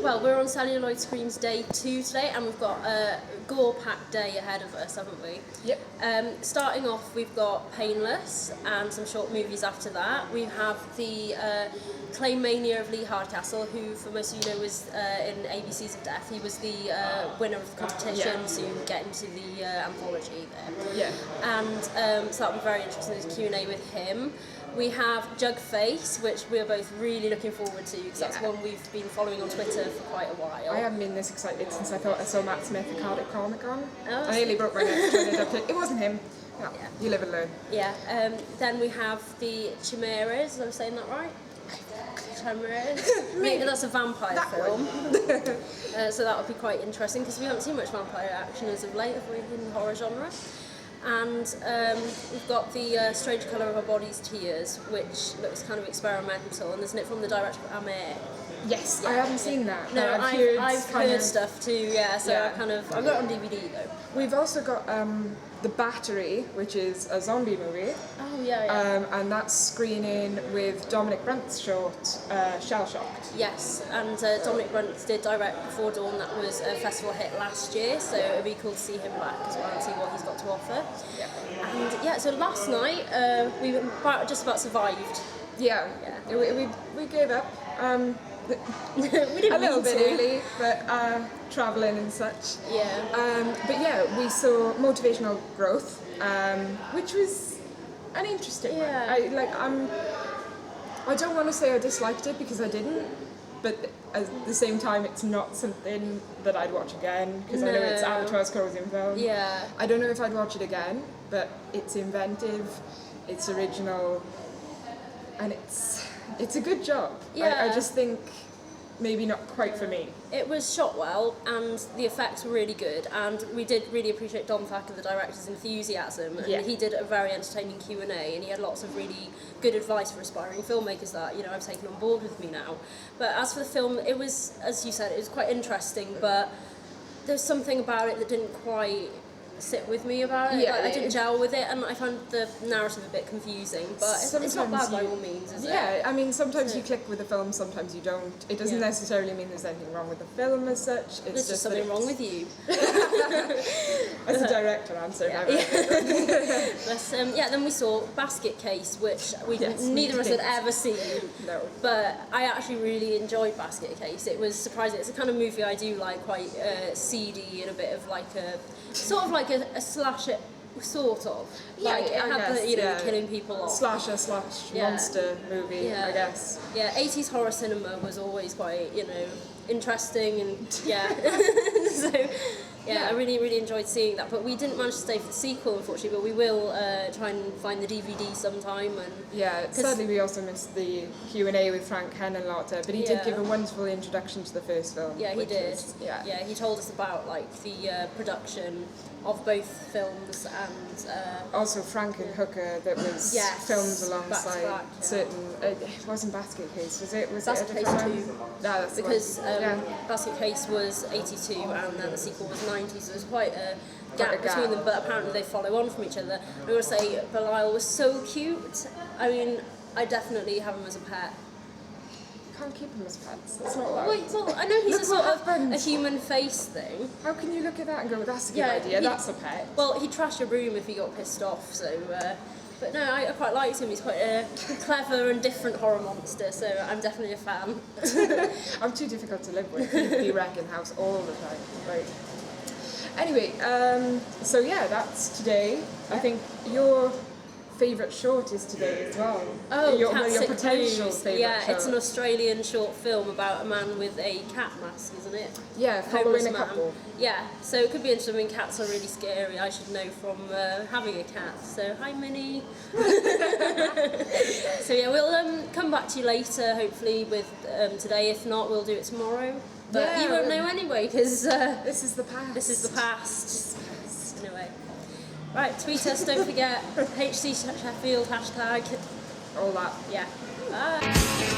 Well, we're on Celluloid Screams Day 2 today, and we've got a gore-packed day ahead of us, haven't we? Yep. Starting off, we've got Painless and some short movies after that. We have the Claim Mania of Lee Hardcastle, who, for most of you know, was in ABCs of Death. He was the winner of the competition to get into the anthology there. Yeah. And so that'll be very interesting, there's Q&A with him. We have Jugface, which we're both really looking forward to, because that's one we've been following on Twitter for quite a while. I haven't been this excited since I thought I saw Matt Smith at Cardiff Comic-Con. Oh, I nearly broke my neck trying to adapt it. It wasn't him. No, you live and learn. Yeah. Then we have the Chimeras, am I saying that right? Chimeras? Maybe that's a vampire film. So that'll be quite interesting, because we haven't seen much vampire action as of late, have we, in the horror genre? And we've got the Strange Colour of Our Bodies Tears, which looks kind of experimental, and isn't it from the director of Amir? Yes, I haven't seen that. No, I've heard stuff too, so I got it on DVD though. We've also got The Battery, which is a zombie movie. Oh, yeah. And that's screening with Dominic Brunt's short, Shell Shocked. Yes, and Dominic Brunt did direct Before Dawn, that was a festival hit last year, so it'll be cool to see him back as well and see what he's got to offer. Yeah. And so last night, we just about survived. Yeah. We gave up. We didn't a little mean bit to. early, but travelling and such. Yeah. But yeah, we saw Motivational Growth, which was an interesting one. I don't want to say I disliked it, because I didn't, but at the same time it's not something that I'd watch again, because I know it's Avatar's closing film. Yeah. I don't know if I'd watch it again, but it's inventive, it's original, and it's a good job. Yeah. I just think maybe not quite for me. It was shot well, and the effects were really good, and we did really appreciate Don Thacker, the director's enthusiasm, and he did a very entertaining Q&A, and he had lots of really good advice for aspiring filmmakers that, you know, I've taken on board with me now. But as for the film, it was, as you said, it was quite interesting, but there's something about it that didn't quite sit with me about it. I didn't gel with it, and I found the narrative a bit confusing, but it's not bad by all means, is it? Yeah, I mean, sometimes you click with the film, sometimes you don't. It doesn't necessarily mean there's anything wrong with the film as such. There's just something wrong with you. As a director answer. Then we saw Basket Case, which neither of us had ever seen. No. But I actually really enjoyed Basket Case. It was surprising. It's the kind of movie I do like, quite seedy and a bit of like sort of like a slasher, sort of. Like it had the killing people off. Slasher / monster movie, I guess. Yeah, 80s horror cinema was always quite, interesting, and so I really enjoyed seeing that. But we didn't manage to stay for the sequel, unfortunately, but we will try and find the DVD sometime. And sadly we also missed the Q&A with Frank Henenlotter, but he did give a wonderful introduction to the first film. Yeah, he did. He told us about like the production of both films, and also Frank and Hooker, that was filmed alongside back, certain. It wasn't Basket Case, was it? Was Basket it a Case different 2. one? No, that's the because one. Basket Case was 82 and then the sequel was 90, so there's quite a gap between them, but apparently they follow on from each other. I want to say Belial was so cute. I mean, I definitely have him as a pet. Can't keep him as pets. That's not allowed. Well, I know he's a sort of a human face thing. How can you look at that and go, that's a good idea, that's a pet? Well, he'd trash your room if he got pissed off, so... but no, I quite liked him. He's quite a clever and different horror monster, so I'm definitely a fan. I'm too difficult to live with. He'd be wrecking house all the time. Right. Anyway, so that's today. I think your favourite short is today as well. Oh, your Cat potential Blues. favourite short. It's an Australian short film about a man with a cat mask, isn't it? Yeah, following a couple. Yeah, so it could be interesting. I mean, cats are really scary. I should know from having a cat. So, hi, Minnie. So we'll come back to you later, hopefully, with today. If not, we'll do it tomorrow. But you won't know anyway, because this is the past. This is the past. Anyway. Right, tweet us, don't forget, HC Sheffield, #. All that. Yeah. Bye.